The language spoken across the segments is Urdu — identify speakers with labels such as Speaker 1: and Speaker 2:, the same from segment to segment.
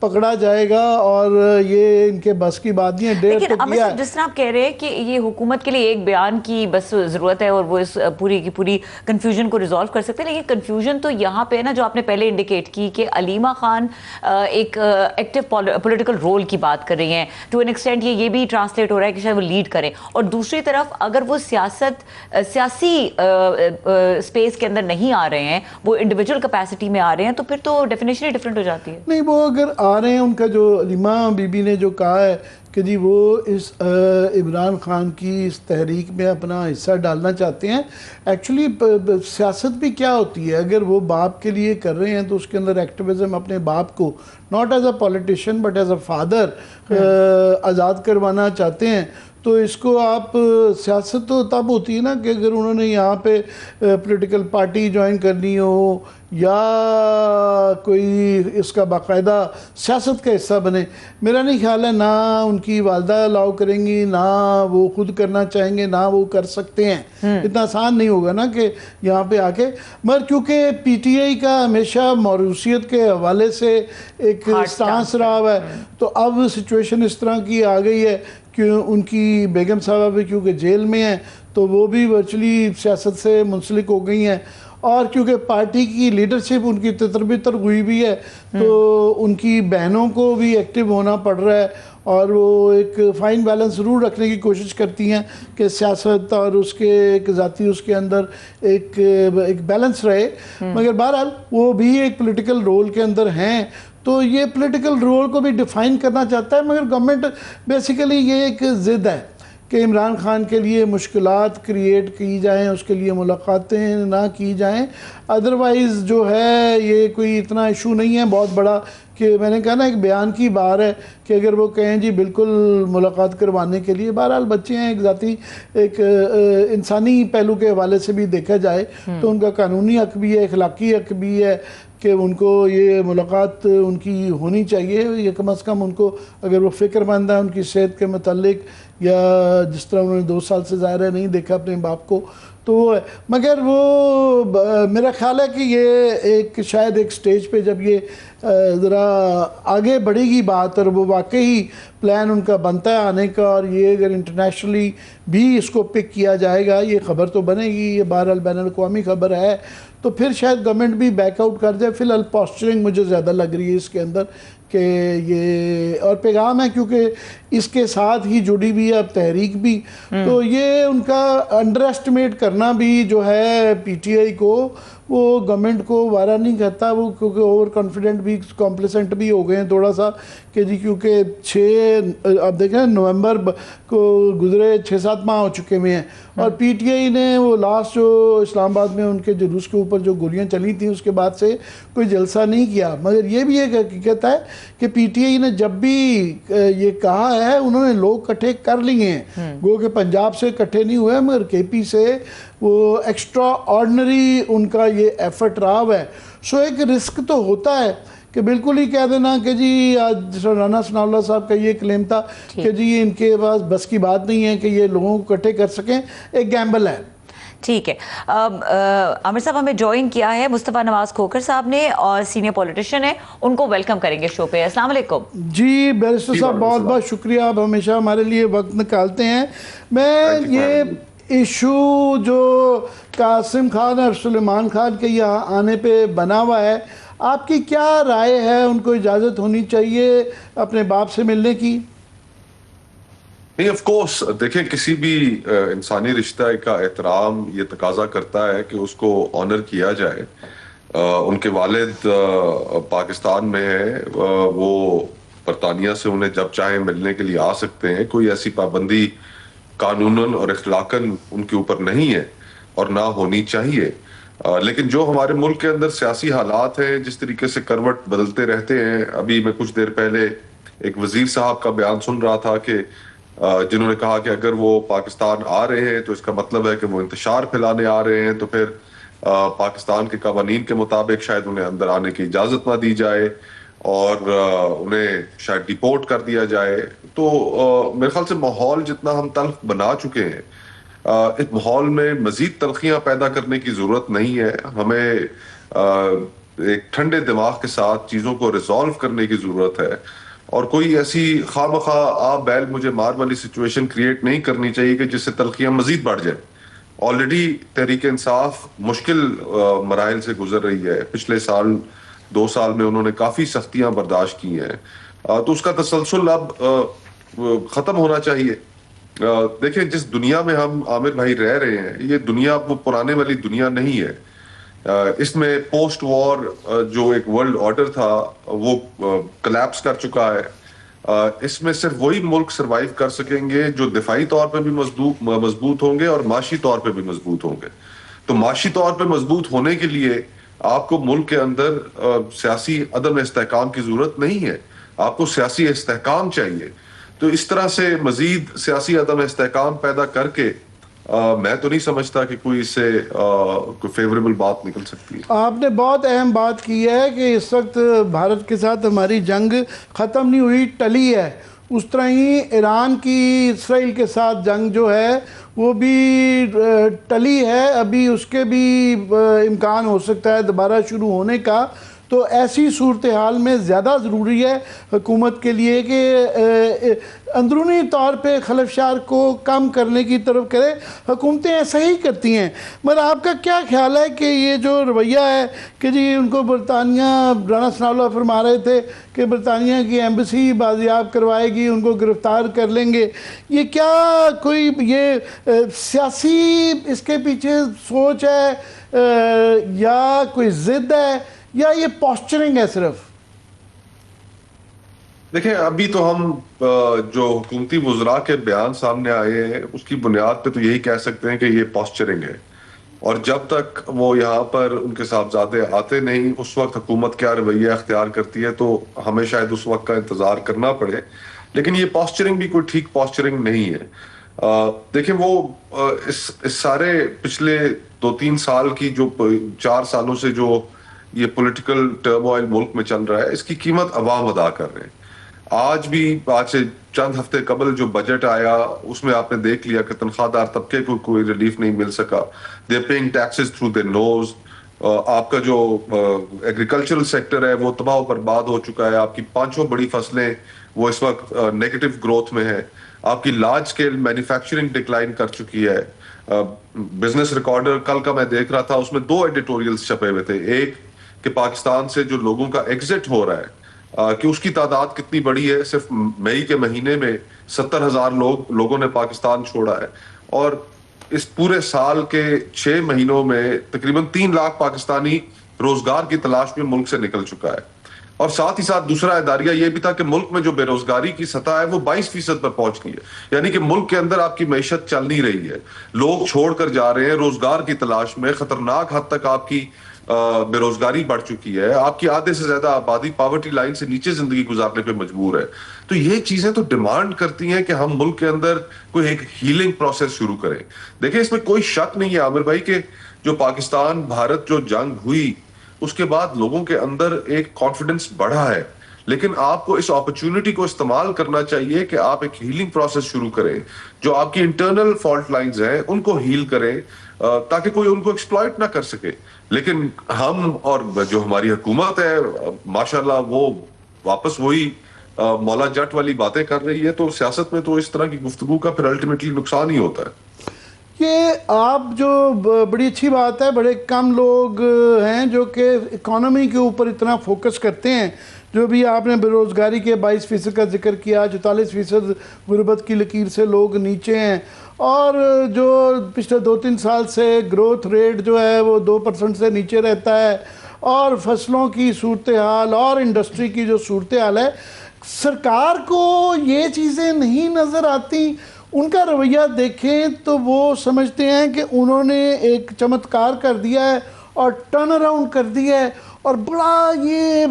Speaker 1: پکڑا جائے گا اور یہ ان کے بس کی بات نہیں ہے.
Speaker 2: لیکن امر صاحب جس طرح آپ کہہ رہے ہیں کہ یہ حکومت کے لیے ایک بیان کی بس ضرورت ہے اور وہ اس پوری کی پوری کنفیوژن کو ریزالو کر سکتے ہیں, لیکن کنفیوژن تو یہاں پہ ہے نا جو آپ نے پہلے انڈیکیٹ کی کہ علیمہ خان ایک ایکٹیو پولیٹیکل رول کی بات کر رہی ہیں, ٹو این ایکسٹینٹ یہ بھی ٹرانسلیٹ ہو رہا ہے کہ شاید وہ لیڈ کریں, اور دوسری طرف اگر وہ سیاسی اسپیس کے اندر نہیں آ رہے ہیں, وہ انڈیویجول کیپیسٹی میں آ رہے ہیں, تو پھر تو ڈیفینیشن ڈفرینٹ ہو جاتی ہے.
Speaker 1: نہیں, وہ اگر آ رہے ہیں, ان کا جو علیمہ بی بی نے جو کہا ہے کہ جی وہ اس عمران خان کی اس تحریک میں اپنا حصہ ڈالنا چاہتے ہیں. ایکچولی سیاست بھی کیا ہوتی ہے, اگر وہ باپ کے لیے کر رہے ہیں تو اس کے اندر ایکٹیویزم اپنے باپ کو not as a politician but as a father آزاد کروانا چاہتے ہیں, تو اس کو آپ سیاست تو تب ہوتی ہے نا کہ اگر انہوں نے یہاں پہ پولیٹیکل پارٹی جوائن کرنی ہو یا کوئی اس کا باقاعدہ سیاست کا حصہ بنے. میرا نہیں خیال ہے نہ ان کی والدہ الاؤ کریں گی, نہ وہ خود کرنا چاہیں گے, نہ وہ کر سکتے ہیں. اتنا آسان نہیں ہوگا نا کہ یہاں پہ آ کے, مگر کیونکہ پی ٹی آئی کا ہمیشہ موروثیت کے حوالے سے ایک سٹانس رہا ہوا ہے, تو اب سچویشن اس طرح کی آ گئی ہے کہ ان کی بیگم صاحبہ بھی کیونکہ جیل میں ہیں تو وہ بھی ورچولی سیاست سے منسلک ہو گئی ہیں, اور کیونکہ پارٹی کی لیڈرشپ ان کی تتر بتر ہوئی بھی ہے تو ان کی بہنوں کو بھی ایکٹیو ہونا پڑ رہا ہے, اور وہ ایک فائن بیلنس ضرور رکھنے کی کوشش کرتی ہیں کہ سیاست اور اس کے ایک ذاتی اس کے اندر ایک بیلنس رہے. مگر بہرحال وہ بھی ایک پولیٹیکل رول کے اندر ہیں, تو یہ پولیٹیکل رول کو بھی ڈیفائن کرنا چاہتا ہے. مگر گورنمنٹ بیسیکلی یہ ایک ضد ہے کہ عمران خان کے لیے مشکلات کریٹ کی جائیں, اس کے لیے ملاقاتیں نہ کی جائیں. ادروائز جو ہے یہ کوئی اتنا ایشو نہیں ہے بہت بڑا کہ میں نے کہا نا ایک بیان کی بار ہے کہ اگر وہ کہیں جی بالکل ملاقات کروانے کے لیے, بہرحال بچے ہیں, ایک ذاتی ایک انسانی پہلو کے حوالے سے بھی دیکھا جائے تو ان کا قانونی حق بھی ہے, اخلاقی حق بھی ہے کہ ان کو یہ ملاقات ان کی ہونی چاہیے. یہ کم از کم ان کو اگر وہ فکر مند ہے ان کی صحت کے متعلق, یا جس طرح انہوں نے 2 سال سے ظاہر ہے نہیں دیکھا اپنے باپ کو, تو وہ ہے. مگر وہ میرا خیال ہے کہ یہ ایک شاید ایک سٹیج پہ جب یہ ذرا آگے بڑھے گی بات اور وہ واقعی پلان ان کا بنتا ہے آنے کا, اور یہ اگر انٹرنیشنلی بھی اس کو پک کیا جائے گا, یہ خبر تو بنے گی, یہ بہرحال بین الاقوامی خبر ہے, تو پھر شاید گورنمنٹ بھی بیک آؤٹ کر جائے. فی الحال پوسچرنگ مجھے زیادہ لگ رہی ہے اس کے اندر کہ یہ, اور پیغام ہے کیونکہ اس کے ساتھ ہی جڑی بھی ہے اب تحریک بھی, تو یہ ان کا انڈر ایسٹیمیٹ کرنا بھی جو ہے پی ٹی آئی کو, وہ گورنمنٹ کو وارہ نہیں کرتا. وہ کیونکہ اوور کانفیڈنٹ بھی کمپلیسنٹ بھی ہو گئے ہیں تھوڑا سا کہ جی کیونکہ اب دیکھیں نومبر کو گزرے 6-7 ماہ ہو چکے ہوئے ہیں, اور پی ٹی آئی نے وہ لاسٹ جو اسلام آباد میں ان کے جلوس کے اوپر جو گولیاں چلی تھیں اس کے بعد سے کوئی جلسہ نہیں کیا. مگر یہ بھی ایک حقیقت ہے کہ پی ٹی آئی نے جب بھی یہ کہا ہے انہوں نے لوگ اکٹھے کر لیے ہیں, گو کہ پنجاب سے اکٹھے نہیں ہوئے مگر کے پی سے وہ ایکسٹرا آرڈنری ان کا یہ ایفرٹ رہا ہے. سو ایک رسک تو ہوتا ہے کہ بالکل ہی کہہ دینا کہ جی آج رانا ثناء اللہ صاحب کا یہ کلیم تھا کہ جی ان کے پاس بس کی بات نہیں ہے کہ یہ لوگوں کو اکٹھے کر سکیں, ایک گیمبل ہے.
Speaker 2: ٹھیک ہے. عامر صاحب ہمیں جوائن کیا ہے مصطفیٰ نواز کھوکھر صاحب نے, اور سینئر پولیٹیشین ہیں, ان کو ویلکم کریں گے شو پہ. السلام علیکم.
Speaker 1: جی بیرسٹر صاحب بہت بہت شکریہ, آپ ہمیشہ ہمارے لیے وقت نکالتے ہیں. میں یہ ایشو جو قاسم خان اور سلیمان خان کے یہاں آنے پہ بنا ہوا ہے, آپ کی کیا رائے ہے؟ ان کو اجازت ہونی چاہیے اپنے باپ سے ملنے کی؟
Speaker 3: نہیں, آف کورس دیکھیں کسی بھی انسانی رشتہ کا احترام یہ تقاضا کرتا ہے کہ اس کو آنر کیا جائے. ان کے والد پاکستان میں ہیں, وہ برطانیہ سے انہیں جب چاہیں ملنے کے لیے آ سکتے ہیں, کوئی ایسی پابندی قانوناً اور اخلاقاً ان کے اوپر نہیں ہے اور نہ ہونی چاہیے. لیکن جو ہمارے ملک کے اندر سیاسی حالات ہیں جس طریقے سے کروٹ بدلتے رہتے ہیں, ابھی میں کچھ دیر پہلے ایک وزیر صاحب کا بیان سن رہا تھا کہ جنہوں نے کہا کہ اگر وہ پاکستان آ رہے ہیں تو اس کا مطلب ہے کہ وہ انتشار پھیلانے آ رہے ہیں, تو پھر پاکستان کے قوانین کے مطابق شاید انہیں اندر آنے کی اجازت نہ دی جائے اور انہیں شاید ڈیپورٹ کر دیا جائے. تو میرے خیال سے ماحول جتنا ہم تلخ بنا چکے ہیں, اس ماحول میں مزید تلخیاں پیدا کرنے کی ضرورت نہیں ہے. ہمیں ایک ٹھنڈے دماغ کے ساتھ چیزوں کو ریزالو کرنے کی ضرورت ہے, اور کوئی ایسی خواہ مخواہ آپ بیل مجھے مار والی سچویشن کریٹ نہیں کرنی چاہیے کہ جس سے تلخیاں مزید بڑھ جائیں. آلریڈی تحریک انصاف مشکل مراحل سے گزر رہی ہے, پچھلے سال 2 سال میں انہوں نے کافی سختیاں برداشت کی ہیں, تو اس کا تسلسل اب ختم ہونا چاہیے. دیکھیں جس دنیا میں ہم عامر بھائی رہ رہے ہیں, یہ دنیا وہ پرانے والی دنیا نہیں ہے. اس میں پوسٹ وار جو ایک ورلڈ آرڈر تھا وہ کلیپس کر چکا ہے. اس میں صرف وہی ملک سروائیو کر سکیں گے جو دفاعی طور پہ بھی مضبوط ہوں گے اور معاشی طور پہ بھی مضبوط ہوں گے. تو معاشی طور پہ مضبوط ہونے کے لیے آپ کو ملک کے اندر سیاسی عدم استحکام کی ضرورت نہیں ہے, آپ کو سیاسی استحکام چاہیے. تو اس طرح سے مزید سیاسی عدم استحکام پیدا کر کے میں تو نہیں سمجھتا کہ کوئی اس سے کوئی فیوریبل بات نکل سکتی ہے.
Speaker 1: آپ نے بہت اہم بات کی ہے کہ اس وقت بھارت کے ساتھ ہماری جنگ ختم نہیں ہوئی, ٹلی ہے. اس طرح ہی ایران کی اسرائیل کے ساتھ جنگ جو ہے وہ بھی ٹلی ہے, ابھی اس کے بھی امکان ہو سکتا ہے دوبارہ شروع ہونے کا. تو ایسی صورتحال میں زیادہ ضروری ہے حکومت کے لیے کہ اندرونی طور پہ خلفشار کو کم کرنے کی طرف کرے. حکومتیں ایسا ہی کرتی ہیں, مگر آپ کا کیا خیال ہے کہ یہ جو رویہ ہے کہ جی ان کو برطانیہ, رانا ثناء اللہ فرما رہے تھے کہ برطانیہ کی ایمبیسی بازیاب کروائے گی, ان کو گرفتار کر لیں گے, یہ کیا کوئی یہ سیاسی اس کے پیچھے سوچ ہے یا کوئی ضد ہے یا یہ پوسچرنگ ہے صرف؟
Speaker 3: دیکھیں ابھی تو ہم جو حکومتی وزراء کے بیان سامنے آئے ہیں اس کی بنیاد پہ تو یہی کہہ سکتے ہیں کہ یہ پوسچرنگ ہے, اور جب تک وہ یہاں پر ان کے صاحبزادے آتے نہیں اس وقت حکومت کیا رویہ اختیار کرتی ہے تو ہمیں شاید اس وقت کا انتظار کرنا پڑے. لیکن یہ پوسچرنگ بھی کوئی ٹھیک پوسچرنگ نہیں ہے. دیکھیں وہ اس سارے پچھلے 2-3 سال کی جو 4 سالوں سے جو یہ پولیٹیکل ٹرموائل ملک میں چل رہا ہے اس کی قیمت عوام ادا کر رہے ہیں. آج سے چند ہفتے قبل جو بجٹ آیا اس میں آپ نے دیکھ لیا کہ تنخواہ دار طبقے کو کوئی ریلیف نہیں مل سکا. They paying taxes through their nose. آپ کا جو ایگریکلچرل سیکٹر ہے وہ تباہ و برباد ہو چکا ہے. آپ کی 5 بڑی فصلیں وہ اس وقت نیگیٹو گروتھ میں ہے. آپ کی لارج سکیل مینوفیکچرنگ ڈکلائن کر چکی ہے. بزنس ریکارڈر کل کا میں دیکھ رہا تھا, اس میں 2 ایڈیٹوریلز چھپے ہوئے تھے. ایک کہ پاکستان سے جو لوگوں کا ایگزٹ ہو رہا ہے کہ اس کی تعداد کتنی بڑی ہے. صرف مئی کے مہینے میں 70,000 لوگوں نے پاکستان چھوڑا ہے, اور اس پورے سال کے 6 مہینوں میں تقریباً 3 لاکھ پاکستانی روزگار کی تلاش میں ملک سے نکل چکا ہے. اور ساتھ ہی ساتھ دوسرا اداریہ یہ بھی تھا کہ ملک میں جو بے روزگاری کی سطح ہے وہ 22% پر پہنچ گئی ہے. یعنی کہ ملک کے اندر آپ کی معیشت چل نہیں رہی ہے, لوگ چھوڑ کر جا رہے ہیں روزگار کی تلاش میں. خطرناک حد تک آپ کی بے روزگاری بڑھ چکی ہے. آپ کی آدھے سے زیادہ آبادی پاورٹی لائن سے نیچے زندگی گزارنے پہ مجبور ہے. تو یہ چیزیں تو ڈیمانڈ کرتی ہیں کہ ہم ملک کے اندر کوئی ایک ہیلنگ پروسیس شروع کریں. دیکھیں اس میں کوئی شک نہیں ہے عامر بھائی کہ جو پاکستان بھارت جو جنگ ہوئی اس کے بعد لوگوں کے اندر ایک کانفیڈنس بڑھا ہے, لیکن آپ کو اس اپرچونٹی کو استعمال کرنا چاہیے کہ آپ ایک ہیلنگ پروسیس شروع کریں. جو آپ کی انٹرنل فالٹ لائنز ہیں ان کو ہیل کریں تاکہ کوئی ان کو ایکسپلائٹ نہ کر سکے. لیکن ہم اور جو ہماری حکومت ہے ماشاءاللہ وہ واپس وہی مولا جٹ والی باتیں کر رہی ہے. تو سیاست میں تو اس طرح کی گفتگو کا پھر الٹیمیٹلی نقصان ہی ہوتا ہے.
Speaker 1: یہ آپ جو بڑی اچھی بات ہے, بڑے کم لوگ ہیں جو کہ اکانومی کے اوپر اتنا فوکس کرتے ہیں. جو بھی آپ نے بے روزگاری کے 22% کا ذکر کیا, 44% غربت کی لکیر سے لوگ نیچے ہیں, اور جو پچھلے 2-3 سال سے گروتھ ریٹ جو ہے وہ 2% سے نیچے رہتا ہے, اور فصلوں کی صورتحال اور انڈسٹری کی جو صورتحال ہے, سرکار کو یہ چیزیں نہیں نظر آتی. ان کا رویہ دیکھیں تو وہ سمجھتے ہیں کہ انہوں نے ایک چمتکار کر دیا ہے اور ٹرن اراؤنڈ کر دیا ہے, اور بڑا یہ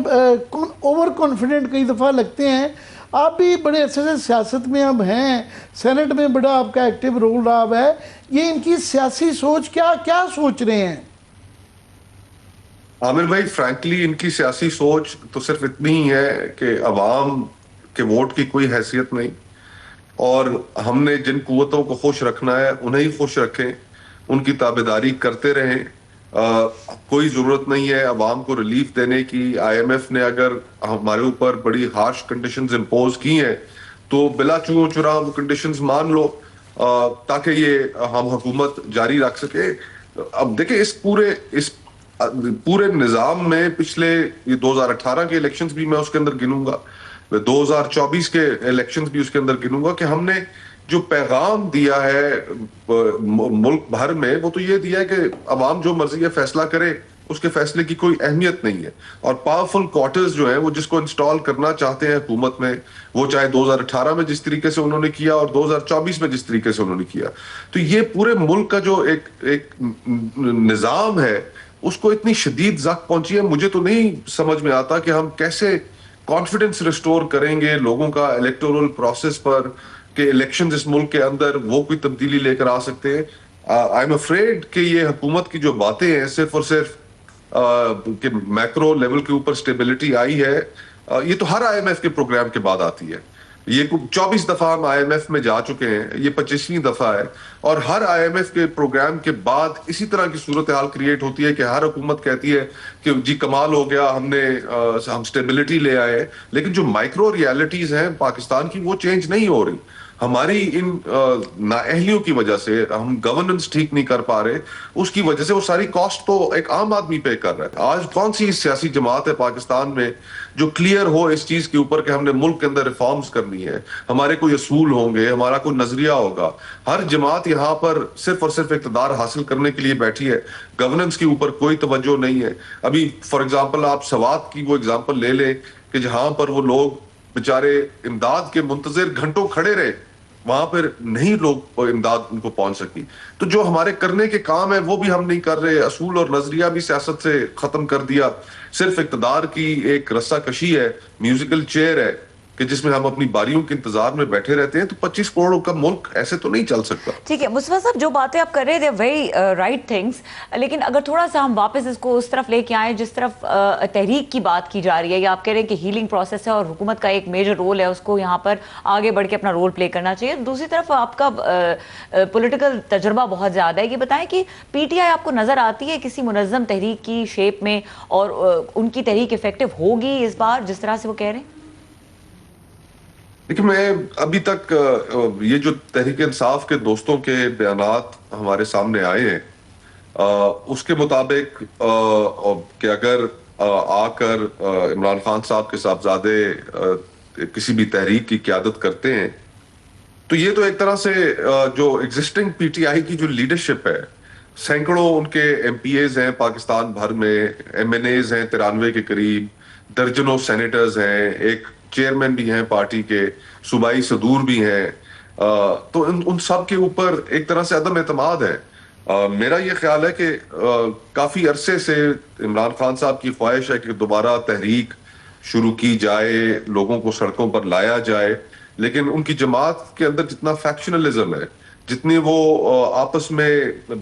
Speaker 1: اوور کانفیڈنٹ کئی دفعہ لگتے ہیں. آپ بھی بڑے عرصے سے سیاست میں اب ہیں, سینٹ میں بڑا آپ کا ایکٹیو رول رہا ہے, یہ ان کی سیاسی سوچ کیا سوچ رہے ہیں؟
Speaker 3: عامر بھائی فرینکلی ان کی سیاسی سوچ تو صرف اتنی ہی ہے کہ عوام کے ووٹ کی کوئی حیثیت نہیں, اور ہم نے جن قوتوں کو خوش رکھنا ہے انہیں ہی خوش رکھیں, ان کی تابعداری کرتے رہیں, کوئی ضرورت نہیں ہے عوام کو ریلیف دینے کی. IMF نے اگر ہمارے اوپر بڑی ہارش کنڈیشنز امپوز کی ہیں تو بلا چوں چرا وہ کنڈیشنز مان لو تاکہ یہ ہم حکومت جاری رکھ سکے. اب دیکھیں اس پورے نظام میں پچھلے یہ 2018 کے الیکشنز بھی میں اس کے اندر گنوں گا, 2024 کے الیکشنز بھی اس کے اندر گنوں گا, کہ ہم نے جو پیغام دیا ہے ملک بھر میں وہ تو یہ دیا ہے کہ عوام جو مرضی ہے فیصلہ کرے, اس کے فیصلے کی کوئی اہمیت نہیں ہے. اور پاورفل کوارٹرز جو ہیں وہ جس کو انسٹال کرنا چاہتے ہیں حکومت میں, وہ چاہے 2018 میں جس طریقے سے انہوں نے کیا اور 2024 میں جس طریقے سے انہوں نے کیا, تو یہ پورے ملک کا جو ایک نظام ہے اس کو اتنی شدید زخم پہنچی ہے. مجھے تو نہیں سمجھ میں آتا کہ ہم کیسے کانفیڈنس ریسٹور کریں گے لوگوں کا الیکٹورل پروسیس پر, کہ الیکشنز اس ملک کے اندر وہ کوئی تبدیلی لے کر آ سکتے ہیں. آئی ایم افریڈ کہ یہ حکومت کی جو باتیں ہیں صرف اور صرف کہ میکرو لیول کے اوپر سٹیبلٹی آئی ہے, یہ تو ہر IMF کے پروگرام کے بعد آتی ہے. یہ 24 دفعہ ہم IMF میں جا چکے ہیں, یہ 25ویں دفعہ ہے, اور ہر IMF کے پروگرام کے بعد اسی طرح کی صورتحال کریٹ ہوتی ہے کہ ہر حکومت کہتی ہے کہ جی کمال ہو گیا, ہم سٹیبلٹی لے آئے, لیکن جو مائکرو ریالٹیز ہیں پاکستان کی وہ چینج نہیں ہو رہی. ہماری ان نااہلیوں کی وجہ سے ہم گورننس ٹھیک نہیں کر پا رہے, اس کی وجہ سے وہ ساری کاسٹ تو ایک عام آدمی پے کر رہا ہے. آج کون سی سیاسی جماعت ہے پاکستان میں جو کلیئر ہو اس چیز کے اوپر کہ ہم نے ملک کے اندر ریفارمز کرنی ہے, ہمارے کوئی اصول ہوں گے, ہمارا کوئی نظریہ ہوگا. ہر جماعت یہاں پر صرف اور صرف اقتدار حاصل کرنے کے لیے بیٹھی ہے, گورننس کے اوپر کوئی توجہ نہیں ہے. ابھی فار ایگزامپل آپ سوات کی وہ ایگزامپل لے لیں کہ جہاں پر وہ لوگ بیچارے امداد کے منتظر گھنٹوں کھڑے رہے, وہاں پر نہیں لوگ امداد ان کو پہنچ سکی. تو جو ہمارے کرنے کے کام ہے وہ بھی ہم نہیں کر رہے, اصول اور نظریہ بھی سیاست سے ختم کر دیا. صرف اقتدار کی ایک رسہ کشی ہے, میوزیکل چیئر ہے کہ جس میں ہم اپنی باریوں کے انتظار میں بیٹھے رہتے ہیں. تو 25 کروڑ کا ملک ایسے تو نہیں چل سکتا.
Speaker 2: ٹھیک ہے مصطفیٰ صاحب, جو باتیں آپ کر رہے تھے ویری رائٹ تھنگس, لیکن اگر تھوڑا سا ہم واپس اس کو اس طرف لے کے آئیں جس طرف تحریک کی بات کی جا رہی ہے, یا آپ کہہ رہے ہیں کہ ہیلنگ پروسیس ہے اور حکومت کا ایک میجر رول ہے, اس کو یہاں پر آگے بڑھ کے اپنا رول پلے کرنا چاہیے. دوسری طرف آپ کا پولیٹیکل تجربہ بہت زیادہ ہے, یہ بتائیں کہ PTI آپ کو نظر آتی ہے کسی منظم تحریک کی شیپ میں, اور ان کی تحریک افیکٹو ہوگی اس بار جس طرح سے وہ کہہ رہے ہیں؟
Speaker 3: لیکن میں ابھی تک یہ جو تحریک انصاف کے دوستوں کے بیانات ہمارے سامنے آئے ہیں اس کے مطابق کہ اگر آ کر عمران خان صاحب کے صاحبزادے کسی بھی تحریک کی قیادت کرتے ہیں تو یہ تو ایک طرح سے جو ایگزسٹنگ PTI کی جو لیڈرشپ ہے, سینکڑوں ان کے MPAs ہیں پاکستان بھر میں, MNAs ہیں 93 کے قریب, درجنوں سینیٹرز ہیں, ایک چیئرمین بھی ہیں پارٹی کے, صوبائی صدور بھی ہیں, تو ان سب کے اوپر ایک طرح سے عدم اعتماد ہے. میرا یہ خیال ہے کہ کافی عرصے سے عمران خان صاحب کی خواہش ہے کہ دوبارہ تحریک شروع کی جائے, لوگوں کو سڑکوں پر لایا جائے, لیکن ان کی جماعت کے اندر جتنا فیکشنلزم ہے, جتنے وہ آپس میں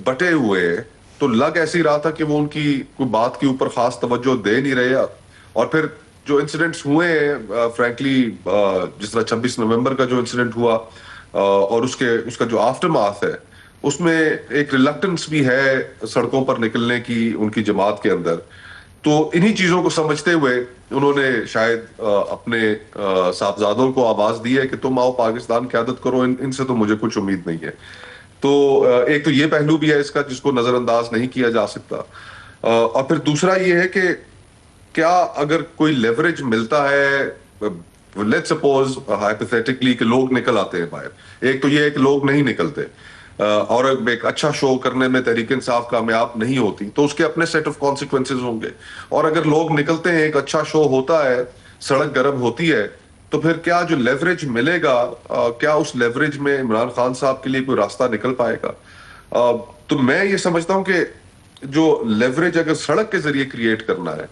Speaker 3: بٹے ہوئے ہیں, تو لگ ایسی رہا تھا کہ وہ ان کی کوئی بات کے اوپر خاص توجہ دے نہیں رہے. اور پھر جو انسیڈنٹس ہوئے ہیں فرینکلی جس طرح 26 نومبر کا جو انسیڈنٹ ہوا اور اس کا جو آفٹر ماس ہے, اس میں ایک ریلکٹنس بھی ہے سڑکوں پر نکلنے کی ان کی جماعت کے اندر. تو انہی چیزوں کو سمجھتے ہوئے انہوں نے شاید اپنے صاحبزادوں کو آواز دی ہے کہ تم آؤ پاکستان قیادت کرو, ان سے تو مجھے کچھ امید نہیں ہے. تو ایک تو یہ پہلو بھی ہے اس کا جس کو نظر انداز نہیں کیا جا سکتا. اور پھر دوسرا یہ ہے کہ کیا اگر کوئی لیوریج ملتا ہے, لیٹس سپوز ہائپوتھیٹیکلی کہ لوگ نکل آتے ہیں باہر, ایک تو یہ ہے کہ لوگ نہیں نکلتے اور ایک اچھا شو کرنے میں تحریک انصاف کامیاب نہیں ہوتی, تو اس کے اپنے سیٹ آف کانسیکوینسز ہوں گے. اور اگر لوگ نکلتے ہیں, ایک اچھا شو ہوتا ہے, سڑک گرم ہوتی ہے, تو پھر کیا جو لیوریج ملے گا, کیا اس لیوریج میں عمران خان صاحب کے لیے کوئی راستہ نکل پائے گا؟ تو میں یہ سمجھتا ہوں کہ جو لیوریج اگر سڑک کے ذریعے کریٹ کرنا ہے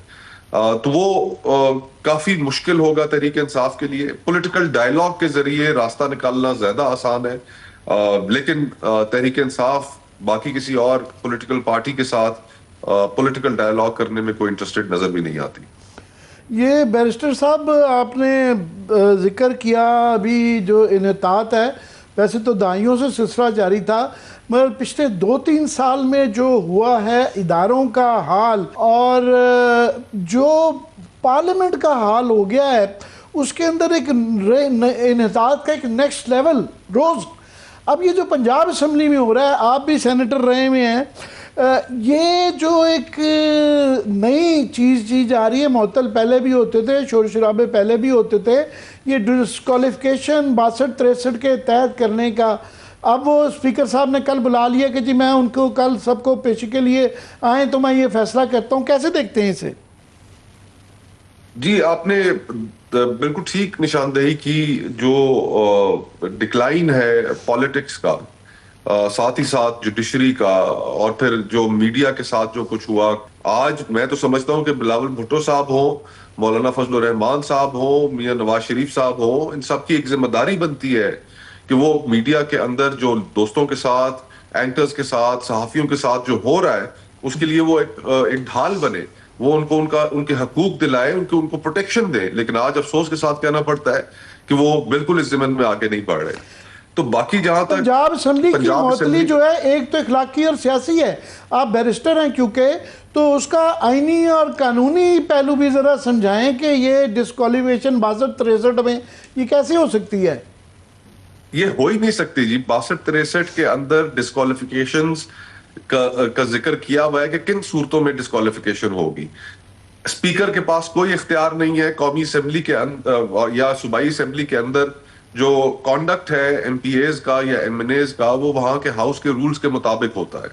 Speaker 3: تو وہ کافی مشکل ہوگا تحریک انصاف کے لیے. پولیٹیکل ڈائلاگ کے ذریعے راستہ نکالنا زیادہ آسان ہے, لیکن تحریک انصاف باقی کسی اور پولیٹیکل پارٹی کے ساتھ پولیٹیکل ڈائلاگ کرنے میں کوئی انٹرسٹڈ نظر بھی نہیں آتی.
Speaker 1: یہ بیرسٹر صاحب آپ نے ذکر کیا ابھی جو انحطاط ہے, ویسے تو دہائیوں سے سلسلہ جاری تھا، مگر پچھلے 2-3 سال میں جو ہوا ہے اداروں کا حال اور جو پارلیمنٹ کا حال ہو گیا ہے، اس کے اندر ایک انحطاط کا ایک نیکسٹ لیول روز. اب یہ جو پنجاب اسمبلی میں ہو رہا ہے، آپ بھی سینیٹر رہے ہوئے ہیں، یہ جو ایک نئی چیز کی جا رہی ہے، معطل پہلے بھی ہوتے تھے، شور شرابے پہلے بھی ہوتے تھے، یہ ڈسکوالیفیکیشن 62-63 کے تحت کرنے کا. اب وہ اسپیکر صاحب نے کل بلا لیا کہ جی میں ان کو کل سب کو پیشی کے لیے آئیں تو میں یہ فیصلہ کرتا ہوں. کیسے دیکھتے ہیں اسے؟
Speaker 3: جی آپ نے بالکل ٹھیک نشاندہی کی. جو ڈکلائن ہے پالیٹکس کا، ساتھ ہی ساتھ جوڈیشری کا، اور پھر جو میڈیا کے ساتھ جو کچھ ہوا، آج میں تو سمجھتا ہوں کہ بلاول بھٹو صاحب ہوں، مولانا فضل الرحمان صاحب ہوں، میاں نواز شریف صاحب ہوں، ان سب کی ایک ذمہ داری بنتی ہے کہ وہ میڈیا کے اندر جو دوستوں کے ساتھ، اینکرز کے ساتھ، صحافیوں کے ساتھ جو ہو رہا ہے، اس کے لیے وہ ایک ڈھال بنے، وہ ان کے حقوق دلائے، ان کو پروٹیکشن دے. لیکن آج افسوس کے ساتھ کہنا پڑتا ہے کہ وہ بالکل اس ضمن میں آگے نہیں بڑھ رہے. تو باقی جہاں تک
Speaker 1: پنجاب اسمبلی کی معطلی جو ہے، ایک تو اخلاقی اور سیاسی ہے. آپ بیرسٹر ہیں کیونکہ، تو اس کا آئینی اور قانونی پہلو بھی ذرا سمجھائیں کہ یہ ڈسکوالیفیکیشن 62-63 میں یہ کیسے ہو سکتی ہے؟
Speaker 3: یہ ہو ہی نہیں سکتی جی. 62-63 کے اندر ڈسکوالیفیکیشنز کا ذکر کیا ہوا ہے کہ کن صورتوں میں ڈسکوالیفیکیشن ہوگی. اسپیکر کے پاس کوئی اختیار نہیں ہے قومی اسمبلی کے اندر یا صوبائی اسمبلی کے اندر. جو کانڈکٹ ہے ایم پی ایز کا یا ایم این ایز کا، وہ وہاں کے ہاؤس کے رولز کے مطابق ہوتا ہے،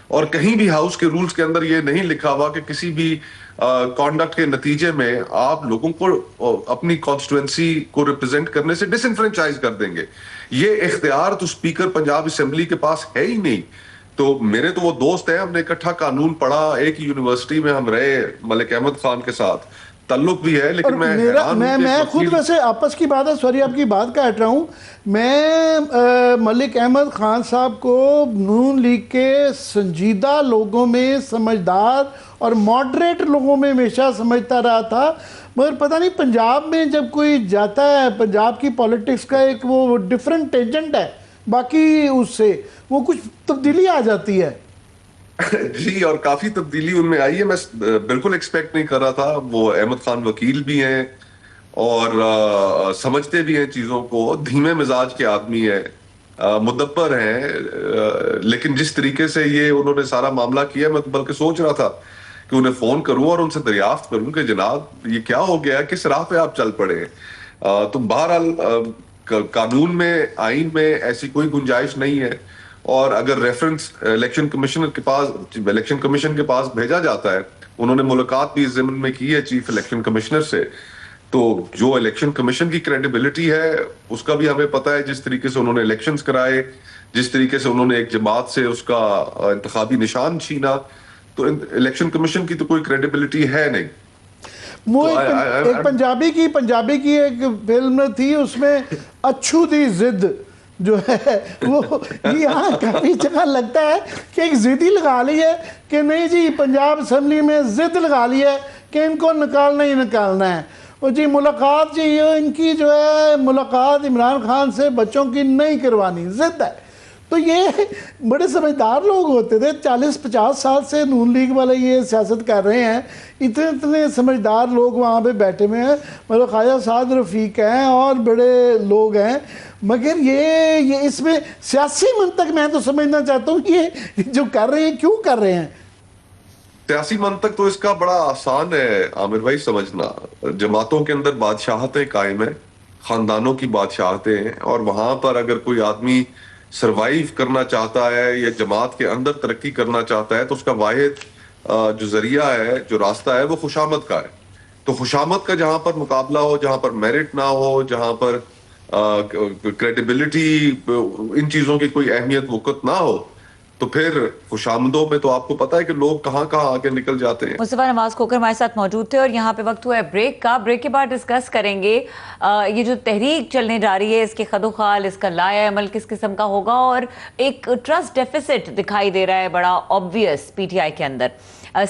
Speaker 3: اور کہیں بھی ہاؤس کے رولز کے اندر یہ نہیں لکھا ہوا کہ کسی بھی کانڈکٹ کے نتیجے میں آپ لوگوں کو اپنی کانسٹیٹوئنسی کو ریپرزینٹ کرنے سے ڈس انفرینچائز کر دیں گے. یہ اختیار تو اسپیکر پنجاب اسمبلی کے پاس ہے ہی نہیں. تو میرے تو وہ دوست ہیں، ہم نے اکٹھا قانون پڑھا، ایک یونیورسٹی میں ہم رہے، ملک احمد خان کے ساتھ تعلق بھی ہے. لیکن
Speaker 1: میں خود ویسے آپس کی بات ہے، سوری آپ کی بات کاٹ رہا ہوں، میں ملک احمد خان صاحب کو نون لیگ کے سنجیدہ لوگوں میں، سمجھدار اور ماڈریٹ لوگوں میں ہمیشہ سمجھتا رہا تھا. مگر پتہ نہیں پنجاب میں جب کوئی جاتا ہے، پنجاب کی پولیٹکس کا ایک وہ ڈیفرنٹ ایجنٹ ہے باقی اس سے، وہ کچھ تبدیلی آ جاتی ہے.
Speaker 3: جی، اور کافی تبدیلی ان میں آئی ہے. میں بالکل ایکسپیکٹ نہیں کر رہا تھا. وہ احمد خان وکیل بھی ہیں اور سمجھتے بھی ہیں چیزوں کو، دھیمے مزاج کے آدمی ہیں، مدبر ہیں. لیکن جس طریقے سے یہ انہوں نے سارا معاملہ کیا، میں بلکہ سوچ رہا تھا کہ انہیں فون کروں اور ان سے دریافت کروں کہ جناب یہ کیا ہو گیا، کس راہ پہ آپ چل پڑے ہیں. تو بہرحال قانون میں، آئین میں ایسی کوئی گنجائش نہیں ہے. اور اگر ریفرنس الیکشن کمیشن کے پاس بھیجا جاتا ہے، انہوں نے ملاقات بھی اس ضمن میں کی ہے چیف الیکشن کمشنر سے، تو جو الیکشن کمیشن کی کریڈیبلٹی ہے اس کا بھی ہمیں پتہ ہے. جس طریقے سے انہوں نے الیکشنز کرائے، جس طریقے سے انہوں نے ایک جماعت سے اس کا انتخابی نشان چھینا، تو الیکشن کمیشن کی تو کوئی کریڈیبلٹی ہے نہیں.
Speaker 1: وہ ایک پنجابی کی ایک فلم تھی، اس میں اچھو دی ضد جو ہے وہ یہاں کافی جگہ لگتا ہے کہ ایک ضد ہی لگا لی ہے کہ نہیں جی پنجاب اسمبلی میں ضد لگا لی ہے کہ ان کو نکالنا ہی نکالنا ہے. اور جی ملاقات جی یہ ان کی جو ہے ملاقات عمران خان سے بچوں کی نہیں کروانی، ضد ہے. تو یہ بڑے سمجھدار لوگ ہوتے تھے، 40-50 سال سے نون لیگ والے یہ سیاست کر رہے ہیں، اتنے سمجھدار لوگ وہاں پہ بیٹھے ہوئے ہیں، مطلب خواجہ سعد رفیق ہیں اور بڑے لوگ ہیں. مگر یہ اس میں سیاسی منطق میں تو سمجھنا چاہتا ہوں یہ جو کر رہے ہیں کیوں کر رہے ہیں.
Speaker 3: سیاسی منطق تو اس کا بڑا آسان ہے عامر بھائی سمجھنا. جماعتوں کے اندر بادشاہتیں قائم ہیں، خاندانوں کی بادشاہتیں ہیں، اور وہاں پر اگر کوئی آدمی سروائیو کرنا چاہتا ہے یا جماعت کے اندر ترقی کرنا چاہتا ہے تو اس کا واحد جو ذریعہ ہے، جو راستہ ہے، وہ خوشامد کا ہے. تو خوشامد کا جہاں پر مقابلہ ہو، جہاں پر میرٹ نہ ہو، جہاں پر کریڈیبلٹی، ان چیزوں کی کوئی اہمیت وقت نہ ہو، تو پھر خوشامدوں میں تو آپ کو پتا ہے کہ لوگ کہاں آگے نکل جاتے ہیں.
Speaker 2: مصطفیٰ نواز کھوکر ہمارے ساتھ موجود تھے، اور یہاں پہ وقت ہوا ہے بریک کا. بریک کے بعد ڈسکس کریں گے یہ جو تحریک چلنے جا رہی ہے، اس کے خد و خال، اس کا لائحہ عمل کس قسم کا ہوگا، اور ایک ٹرسٹ ڈیفیسٹ دکھائی دے رہا ہے بڑا آبویس پی ٹی آئی کے اندر.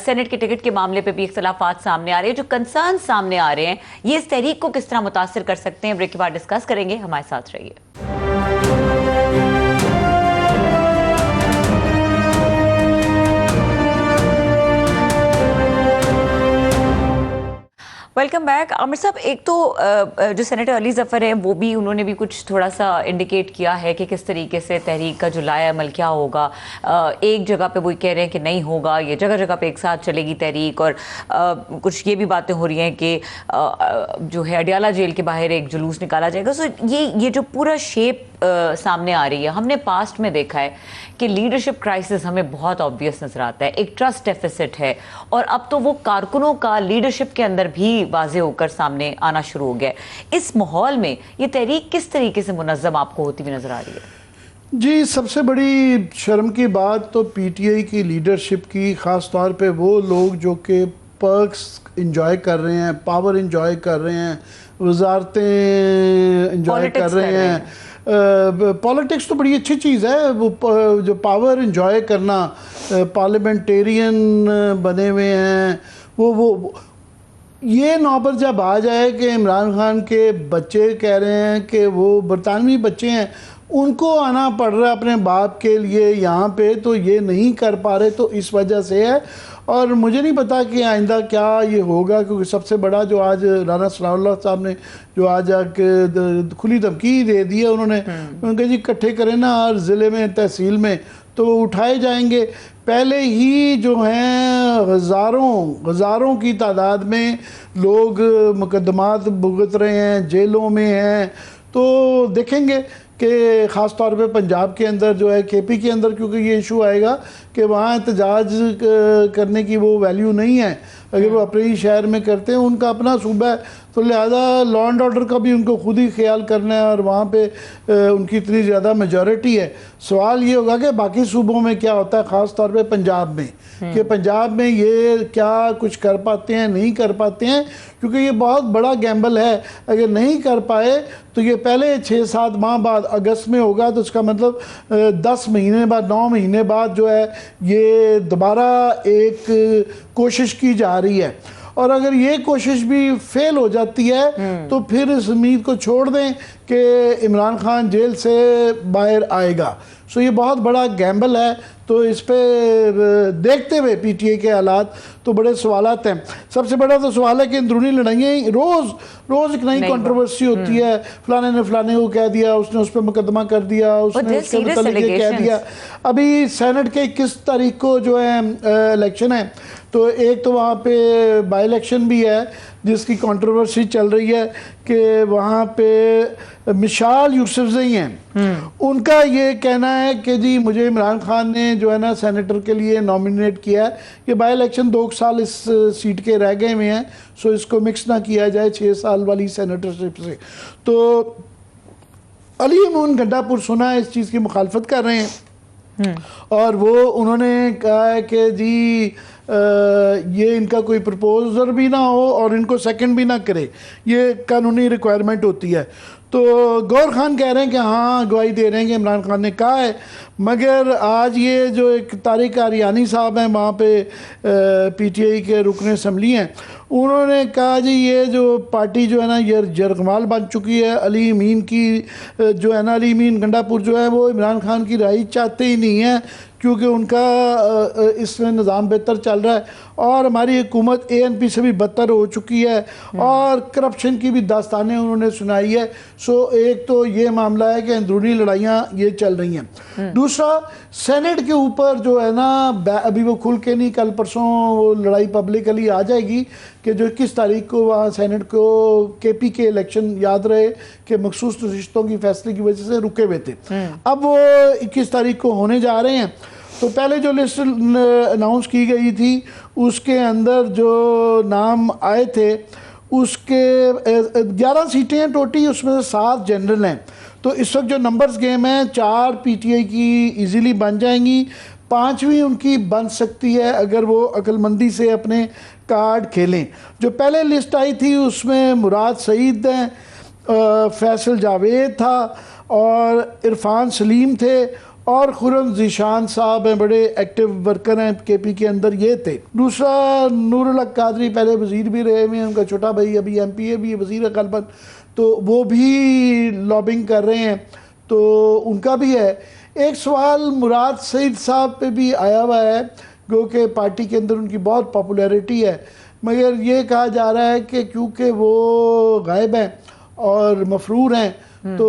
Speaker 2: سینٹ کے ٹکٹ کے معاملے پہ بھی اختلافات سامنے آ رہے ہیں، جو کنسرن سامنے آ رہے ہیں یہ اس تحریک کو کس طرح متاثر کر سکتے ہیں. بریک کے بعد ڈسکس کریں گے، ہمارے ساتھ رہیے. ویلکم بیک عامر صاحب. ایک تو جو سینیٹر علی ظفر ہیں وہ بھی انہوں نے بھی کچھ تھوڑا سا انڈیکیٹ کیا ہے کہ کس طریقے سے تحریک کا جو لائحہ عمل کیا ہوگا. ایک جگہ پہ وہ کہہ رہے ہیں کہ نہیں ہوگا, یہ جگہ جگہ پہ ایک ساتھ چلے گی تحریک, اور کچھ یہ بھی باتیں ہو رہی ہیں کہ جو ہے اڈیالہ جیل کے باہر ایک جلوس نکالا جائے گا. سو یہ جو پورا شیپ سامنے آ رہی ہے, ہم نے پاسٹ میں دیکھا ہے کہ لیڈرشپ کرائسس ہمیں بہت آبویس نظر آتا ہے, ایک ٹرسٹ ڈیفیسٹ ہے, اور اب تو وہ کارکنوں کا لیڈرشپ کے اندر بھی واضح ہو کر سامنے آنا شروع ہو گیا ہے. اس ماحول میں یہ تحریک کس طریقے سے منظم آپ کو ہوتی ہوئی نظر آ رہی ہے؟
Speaker 1: جی, سب سے بڑی شرم کی بات تو پی ٹی آئی کی لیڈرشپ کی, خاص طور پہ وہ لوگ جو کہ پرکس انجوائے کر رہے ہیں, پاور انجوائے کر رہے ہیں, وزارتیں انجوائے کر رہے ہیں. پالیٹکس تو بڑی اچھی چیز ہے, وہ جو پاور انجوائے کرنا, پارلیمنٹیرین بنے ہوئے ہیں, وہ یہ نوبت جب آ جائے کہ عمران خان کے بچے کہہ رہے ہیں کہ وہ برطانوی بچے ہیں, ان کو آنا پڑ رہا ہے اپنے باپ کے لیے یہاں پہ, تو یہ نہیں کر پا رہے, تو اس وجہ سے ہے. اور مجھے نہیں پتا کہ آئندہ کیا یہ ہوگا, کیونکہ سب سے بڑا جو آج رانا ثناء اللہ صاحب نے جو آج کھلی دھمکی دے دی ہے, انہوں نے کہ جی اکٹھے کریں نا ہر ضلع میں, تحصیل میں, تو وہ اٹھائے جائیں گے. پہلے ہی جو ہیں ہزاروں کی تعداد میں لوگ مقدمات بھگت رہے ہیں, جیلوں میں ہیں. تو دیکھیں گے کہ خاص طور پہ پنجاب کے اندر جو ہے, کے پی کے اندر, کیونکہ یہ ایشو آئے گا کہ وہاں احتجاج کرنے کی وہ ویلیو نہیں ہے اگر وہ اپنے ہی شہر میں کرتے ہیں, ان کا اپنا صوبہ ہے, تو لہذا لا اینڈ آرڈر کا بھی ان کو خود ہی خیال کرنا ہے, اور وہاں پہ ان کی اتنی زیادہ میجورٹی ہے. سوال یہ ہوگا کہ باقی صوبوں میں کیا ہوتا ہے, خاص طور پہ پنجاب میں, کہ پنجاب میں یہ کیا کچھ کر پاتے ہیں, نہیں کر پاتے ہیں, کیونکہ یہ بہت بڑا گیمبل ہے. اگر نہیں کر پائے تو یہ پہلے 6-7 ماہ بعد اگست میں ہوگا, تو اس کا مطلب 10 مہینے بعد, 9 مہینے بعد جو ہے یہ دوبارہ ایک کوشش کی جا رہی ہے. اور اگر یہ کوشش بھی فیل ہو جاتی ہے تو پھر اس امید کو چھوڑ دیں کہ عمران خان جیل سے باہر آئے گا. سو یہ بہت بڑا گیمبل ہے. تو اس پہ دیکھتے ہوئے پی ٹی آئی کے حالات تو بڑے سوالات ہیں. سب سے بڑا تو سوال ہے کہ اندرونی لڑائیاں روز ایک نئی کنٹروورسی ہوتی ہے, فلانے نے فلانے کو کہہ دیا, اس نے اس پہ مقدمہ کر دیا, اس نے اس کے متعلق یہ کہہ دیا. ابھی سینٹ کے 21 تاریخ کو جو ہے الیکشن ہے, تو ایک تو وہاں پہ بائی الیکشن بھی ہے جس کی کنٹروورسی چل رہی ہے کہ وہاں پہ مشال یوسفزئی ہیں, ان کا یہ کہنا ہے کہ جی مجھے عمران خان نے جو ہے نا سینیٹر کے لیے نامینیٹ کیا ہے, یہ بائی الیکشن 2 سال اس سیٹ کے رہ گئے ہوئے ہیں, سو اس کو مکس نہ کیا جائے 6 سال والی سینیٹرشپ سے. تو علی امون گنڈا پور سنا ہے اس چیز کی مخالفت کر رہے ہیں, اور وہ انہوں نے کہا ہے کہ جی یہ ان کا کوئی پرپوزر بھی نہ ہو اور ان کو سیکنڈ بھی نہ کرے, یہ قانونی ریکوائرمنٹ ہوتی ہے. تو گور خان کہہ رہے ہیں کہ ہاں گواہی دے رہے ہیں کہ عمران خان نے کہا ہے, مگر آج یہ جو ایک طارق آریانی صاحب ہیں وہاں پہ پی ٹی آئی کے رکن اسمبلی ہیں, انہوں نے کہا جی یہ جو پارٹی جو ہے نا یہ جرگمال بن چکی ہے. علی امین کی جو ہے نا, علی امین گنڈا پور جو ہے وہ عمران خان کی رہائی چاہتے ہی نہیں ہیں, کیونکہ ان کا اس میں نظام بہتر چل رہا ہے, اور ہماری حکومت اے این پی سے بھی بدتر ہو چکی ہے, اور کرپشن کی بھی داستانیں انہوں نے سنائی ہے. سو ایک تو یہ معاملہ ہے کہ اندرونی لڑائیاں یہ چل رہی ہیں. دوسرا, سینٹ کے اوپر جو ہے نا ابھی وہ کھل کے نہیں, کل پرسوں وہ لڑائی پبلکلی آ جائے گی کہ جو 21 تاریخ کو وہاں سینٹ کو کے پی کے الیکشن یاد رہے کہ مخصوص نشستوں کی فیصلے کی وجہ سے رکے ہوئے تھے, اب وہ 21 تاریخ کو ہونے جا رہے ہیں. تو پہلے جو لسٹ اناؤنس کی گئی تھی اس کے اندر جو نام آئے تھے اس کے 11 سیٹیں ہیں ٹوٹی, اس میں سے 7 جنرل ہیں. تو اس وقت جو نمبرز گیم ہیں 4 پی ٹی آئی کی ایزیلی بن جائیں گی, 5ویں ان کی بن سکتی ہے اگر وہ عقل مندی سے اپنے کارڈ کھیلیں. جو پہلے لسٹ آئی تھی اس میں مراد سعید ہیں, فیصل جاوید تھا, اور عرفان سلیم تھے, اور خرم ذیشان صاحب ہیں, بڑے ایکٹیو ورکر ہیں کے پی کے اندر, یہ تھے. دوسرا نور الحق قادری پہلے وزیر بھی رہے ہوئے ہیں, ان کا چھوٹا بھائی ابھی ایم پی اے بھی وزیر غالباً, تو وہ بھی لابنگ کر رہے ہیں, تو ان کا بھی ہے. ایک سوال مراد سعید صاحب پہ بھی آیا ہوا ہے گو کہ پارٹی کے اندر ان کی بہت پاپولیرٹی ہے، مگر یہ کہا جا رہا ہے کہ کیونکہ وہ غائب ہیں اور مفرور ہیں تو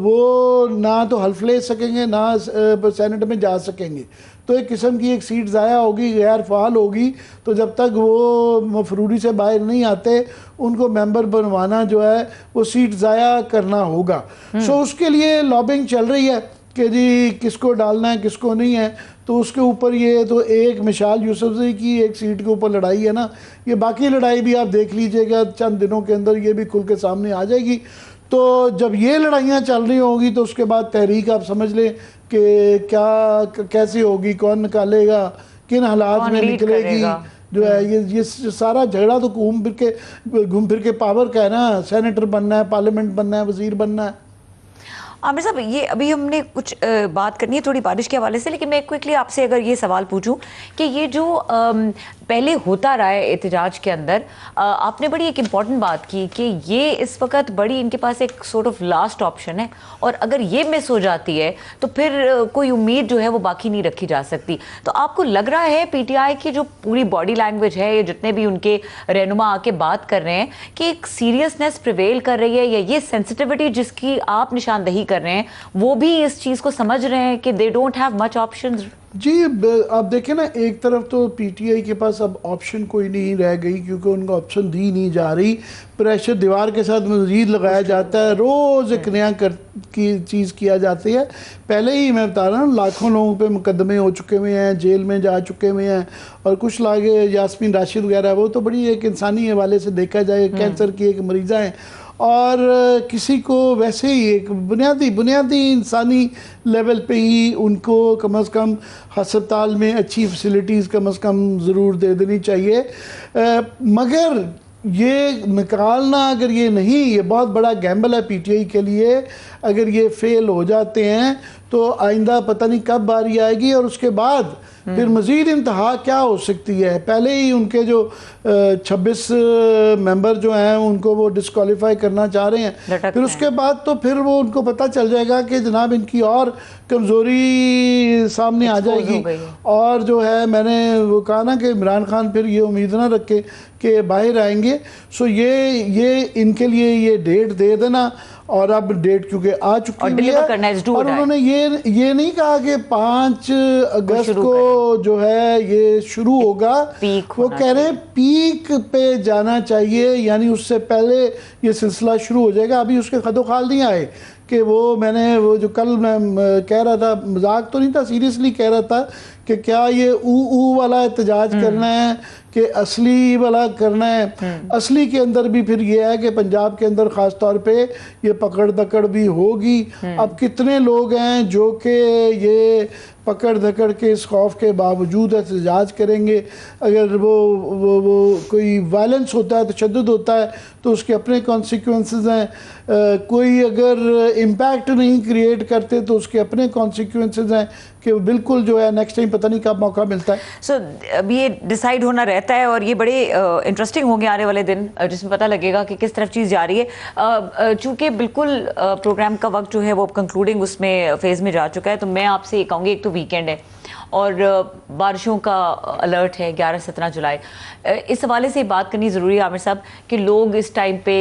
Speaker 1: وہ نہ تو حلف لے سکیں گے نہ سینٹ میں جا سکیں گے، تو ایک قسم کی ایک سیٹ ضائع ہوگی، غیر فعال ہوگی، تو جب تک وہ مفروری سے باہر نہیں آتے ان کو ممبر بنوانا جو ہے وہ سیٹ ضائع کرنا ہوگا۔ سو اس کے لیے لابنگ چل رہی ہے کہ جی کس کو ڈالنا ہے کس کو نہیں ہے، تو اس کے اوپر یہ تو ایک مشال یوسفزئی کی ایک سیٹ کے اوپر لڑائی ہے نا، یہ باقی لڑائی بھی آپ دیکھ لیجئے گا چند دنوں کے اندر یہ بھی کھل کے سامنے آ جائے گی۔ تو جب یہ لڑائیاں چل رہی ہوں گی تو اس کے بعد تحریک آپ سمجھ لیں کہ کیا کیسی ہوگی، کون نکالے گا، کن حالات میں نکلے گی، جو ہے یہ سارا جھگڑا تو گھوم پھر کے پاور کا ہے نا، سینیٹر بننا ہے، پارلیمنٹ بننا ہے، وزیر بننا ہے۔
Speaker 2: عامر صاحب یہ ابھی ہم نے کچھ بات کرنی ہے تھوڑی بارش کے حوالے سے، لیکن میں کوئکلی آپ سے اگر یہ سوال پوچھوں کہ یہ جو پہلے ہوتا رہا ہے احتجاج کے اندر، آپ نے بڑی ایک امپورٹنٹ بات کی کہ یہ اس وقت بڑی ان کے پاس ایک سورٹ آف لاسٹ آپشن ہے، اور اگر یہ مس ہو جاتی ہے تو پھر کوئی امید جو ہے وہ باقی نہیں رکھی جا سکتی۔ تو آپ کو لگ رہا ہے پی ٹی آئی کی جو پوری باڈی لینگویج ہے، یا جتنے بھی ان کے رہنما آ کے بات کر رہے ہیں، کہ ایک سیریسنس پریویل کر رہی ہے، یا یہ سینسٹیوٹی جس کی آپ نشاندہی کر رہے ہیں وہ بھی اس چیز کو سمجھ رہے ہیں کہ they don't have much options?
Speaker 1: جی آپ دیکھیں نا، ایک طرف تو پی ٹی آئی کے پاس اب آپشن کوئی نہیں رہ گئی کیونکہ ان کو آپشن دی نہیں جا رہی، پریشر دیوار کے ساتھ مزید لگایا جاتا ہے، روز ایک نیا چیز کیا جاتی ہے۔ پہلے ہی میں بتا رہا ہوں لاکھوں لوگوں پہ مقدمے ہو چکے ہوئے ہیں، جیل میں جا چکے ہوئے ہیں، اور کچھ لاگ یاسمین راشد وغیرہ وہ تو بڑی ایک انسانی حوالے سے دیکھا جائے کینسر کی ایک مریضہ ہیں، اور کسی کو ویسے ہی ایک بنیادی انسانی لیول پہ ہی ان کو کم از کم ہسپتال میں اچھی فیسلٹیز کم از کم ضرور دے دینی چاہیے۔ مگر یہ نکالنا اگر یہ نہیں، یہ بہت بڑا گیمبل ہے پی ٹی آئی کے لیے، اگر یہ فیل ہو جاتے ہیں تو آئندہ پتہ نہیں کب باری آئے گی، اور اس کے بعد پھر مزید انتہا کیا ہو سکتی ہے۔ پہلے ہی ان کے جو 26 ممبر جو ہیں ان کو وہ ڈسکوالیفائی کرنا چاہ رہے ہیں، پھر اس کے بعد تو پھر وہ ان کو پتہ چل جائے گا کہ جناب ان کی اور کمزوری سامنے آ جائے گی، اور جو ہے میں نے وہ کہا نا کہ عمران خان پھر یہ امید نہ رکھے کہ باہر آئیں گے۔ سو یہ ان کے لیے یہ ڈیٹ دے دینا، اور اب ڈیٹ کیونکہ آ چکی ہے، اور انہوں نے یہ نہیں کہا کہ 5 اگست کو جو ہے یہ شروع ہوگا، وہ کہہ رہے ہیں پیک پہ جانا چاہیے، یعنی اس سے پہلے یہ سلسلہ شروع ہو جائے گا۔ ابھی اس کے خد و خال نہیں آئے کہ میں نے وہ جو کل میں کہہ رہا تھا، مذاق تو نہیں تھا، سیریسلی کہہ رہا تھا کہ کیا یہ او والا احتجاج کرنا ہے کہ اصلی والا کرنا ہے۔ اصلی کے اندر بھی پھر یہ ہے کہ پنجاب کے اندر خاص طور پہ یہ پکڑ دکڑ بھی ہوگی۔ اب کتنے لوگ ہیں جو کہ یہ پکڑ دھکڑ کے اس خوف کے باوجود احتجاج کریں گے؟ اگر وہ کوئی وائلنس ہوتا ہے، تشدد ہوتا ہے، تو اس کے اپنے کانسیکوینسز ہیں۔ کوئی اگر امپیکٹ نہیں کریٹ کرتے تو اس کے اپنے کانسیکوینسز ہیں کہ بالکل جو ہے نیکسٹ ٹائم پتہ نہیں کب موقع ملتا ہے۔
Speaker 2: سو اب یہ ڈیسائیڈ ہونا رہتا ہے، اور یہ بڑے انٹرسٹنگ ہوں گے آنے والے دن، جس میں پتہ لگے گا کہ کس طرف چیز جا رہی ہے۔ چونکہ بالکل پروگرام کا وقت جو ہے وہ کنکلوڈنگ اس میں فیز میں جا چکا ہے، تو میں آپ سے یہ کہوں گی، ایک تو ویکینڈ ہے اور بارشوں کا الرٹ ہے 11-17 جولائی، اس حوالے سے بات کرنی ضروری ہے عامر صاحب کہ لوگ اس ٹائم پہ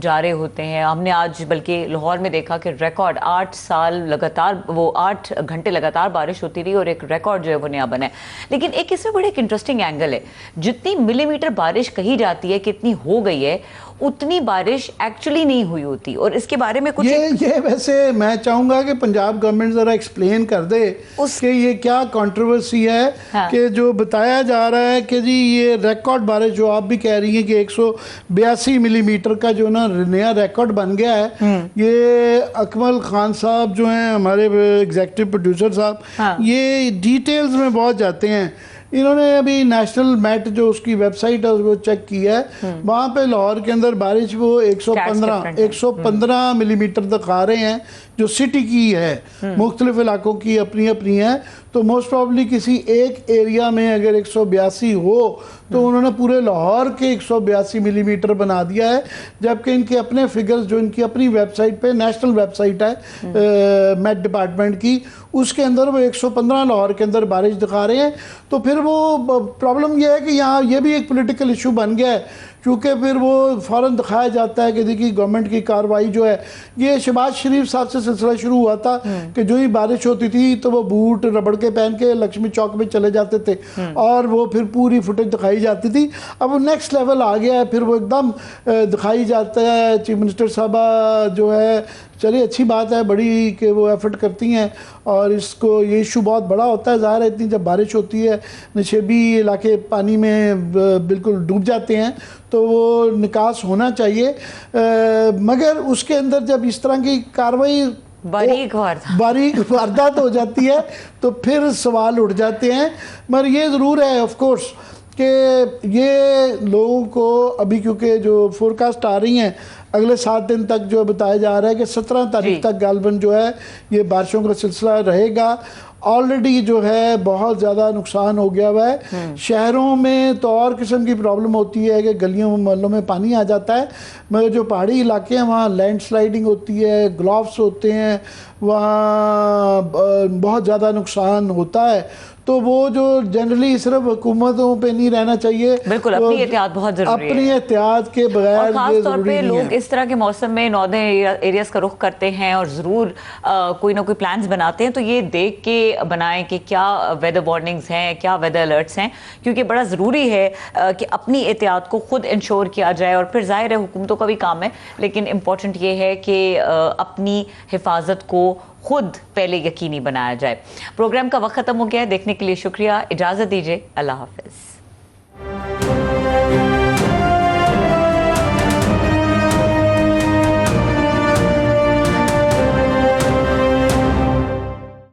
Speaker 2: جا رہے ہوتے ہیں۔ ہم نے آج بلکہ لاہور میں دیکھا کہ ریکارڈ 8 سال لگاتار، وہ 8 گھنٹے لگاتار بارش ہوتی رہی، اور ایک ریکارڈ جو ہے وہ نیا بنا ہے۔ لیکن ایک اس میں بڑا ایک انٹرسٹنگ اینگل ہے، جتنی ملی میٹر بارش کہی جاتی ہے کہ اتنی ہو گئی ہے، اتنی بارش ایکچولی نہیں ہوئی ہوتی، اور اس کے بارے میں کچھ
Speaker 1: یہ ویسے میں چاہوں گا کہ پنجاب گورنمنٹ ذرا ایکسپلین کر دے کہ یہ کیا کنٹروورسی ہے کہ جو بتایا جا رہا ہے کہ جی یہ ریکارڈ بارش جو آپ بھی کہہ رہی ہیں کہ 182 ملی میٹر کا جو نا نیا ریکارڈ بن گیا ہے۔ یہ اکمل خان صاحب جو ہیں ہمارے ایگزیکٹو پروڈیوسر صاحب، یہ ڈیٹیلز میں بہت جاتے ہیں۔ انہوں نے ابھی نیشنل میٹ جو اس کی ویب سائٹ ہے اس کو چیک کیا ہے، وہاں پہ لاہور کے اندر بارش وہ 115 ملی میٹر تک آ رہے ہیں، جو سٹی کی ہے مختلف علاقوں کی اپنی اپنی ہیں، تو موسٹ پرابلی کسی ایک ایریا میں اگر 182 ہو تو انہوں نے پورے لاہور کے 182 ملی میٹر بنا دیا ہے، جبکہ ان کے اپنے فگرز جو ان کی اپنی ویب سائٹ پہ، نیشنل ویب سائٹ ہے میٹ ڈپارٹمنٹ کی، اس کے اندر وہ 115 لاہور کے اندر بارش دکھا رہے ہیں. تو پھر وہ پرابلم یہ ہے کہ یہاں یہ بھی ایک پولیٹیکل ایشو بن گیا ہے، کیونکہ پھر وہ فوراً دکھایا جاتا ہے کہ دیکھیے گورنمنٹ کی کارروائی جو ہے، یہ شہباز شریف صاحب سے سلسلہ شروع ہوا تھا کہ جو ہی بارش ہوتی تھی تو وہ بوٹ ربڑ کے پہن کے لکشمی چوک میں چلے جاتے تھے اور وہ پھر پوری فوٹیج دکھائی جاتی تھی. اب وہ نیکسٹ لیول آ گیا ہے، پھر وہ ایک دم دکھائی جاتا ہے. چیف منسٹر صاحبہ جو ہے، چلیے اچھی بات ہے بڑی کہ وہ ایفرٹ کرتی ہیں، اور اس کو یہ ایشو بہت بڑا ہوتا ہے، ظاہر ہے اتنی جب بارش ہوتی ہے نشیبی علاقے پانی میں بالکل ڈوب جاتے ہیں، تو وہ نکاس ہونا چاہیے. مگر اس کے اندر جب اس طرح کی کارروائی باریک واردات ہو جاتی ہے تو پھر سوال اٹھ جاتے ہیں. مگر یہ ضرور ہے آف کورس کہ یہ لوگوں کو ابھی، کیونکہ جو فورکاسٹ آ رہی ہیں اگلے 7 دن تک جو بتایا جا رہا ہے کہ 17 تاریخ تک غالباً جو ہے یہ بارشوں کا سلسلہ رہے گا. آلریڈی جو ہے بہت زیادہ نقصان ہو گیا ہوا ہے. شہروں میں تو اور قسم کی پرابلم ہوتی ہے کہ گلیوں محلوں میں پانی آ جاتا ہے، مگر جو پہاڑی علاقے ہیں وہاں لینڈ سلائڈنگ ہوتی ہے، گلوفس ہوتے ہیں، وہاں بہت زیادہ نقصان ہوتا ہے. تو وہ جو جنرلی صرف حکومتوں پہ نہیں رہنا چاہیے،
Speaker 2: بالکل اپنی احتیاط بہت ضروری ہے،
Speaker 1: اپنی احتیاط کے بغیر
Speaker 2: اور خاص طور پہ
Speaker 1: ضروری
Speaker 2: لوگ اس طرح کے موسم میں ناردرن ایریاز کا رخ کرتے ہیں اور ضرور کوئی نہ کوئی پلانز بناتے ہیں، تو یہ دیکھ کے بنائیں کہ کیا ویدر وارننگز ہیں، کیا ویدر الرٹس ہیں، کیونکہ بڑا ضروری ہے کہ اپنی احتیاط کو خود انشور کیا جائے. اور پھر ظاہر ہے حکومتوں کا بھی کام ہے، لیکن امپورٹنٹ یہ ہے کہ اپنی حفاظت کو خود پہلے یقینی بنایا جائے. پروگرام کا وقت ختم ہو گیا ہے، دیکھنے کے لیے شکریہ، اجازت دیجیے، اللہ حافظ.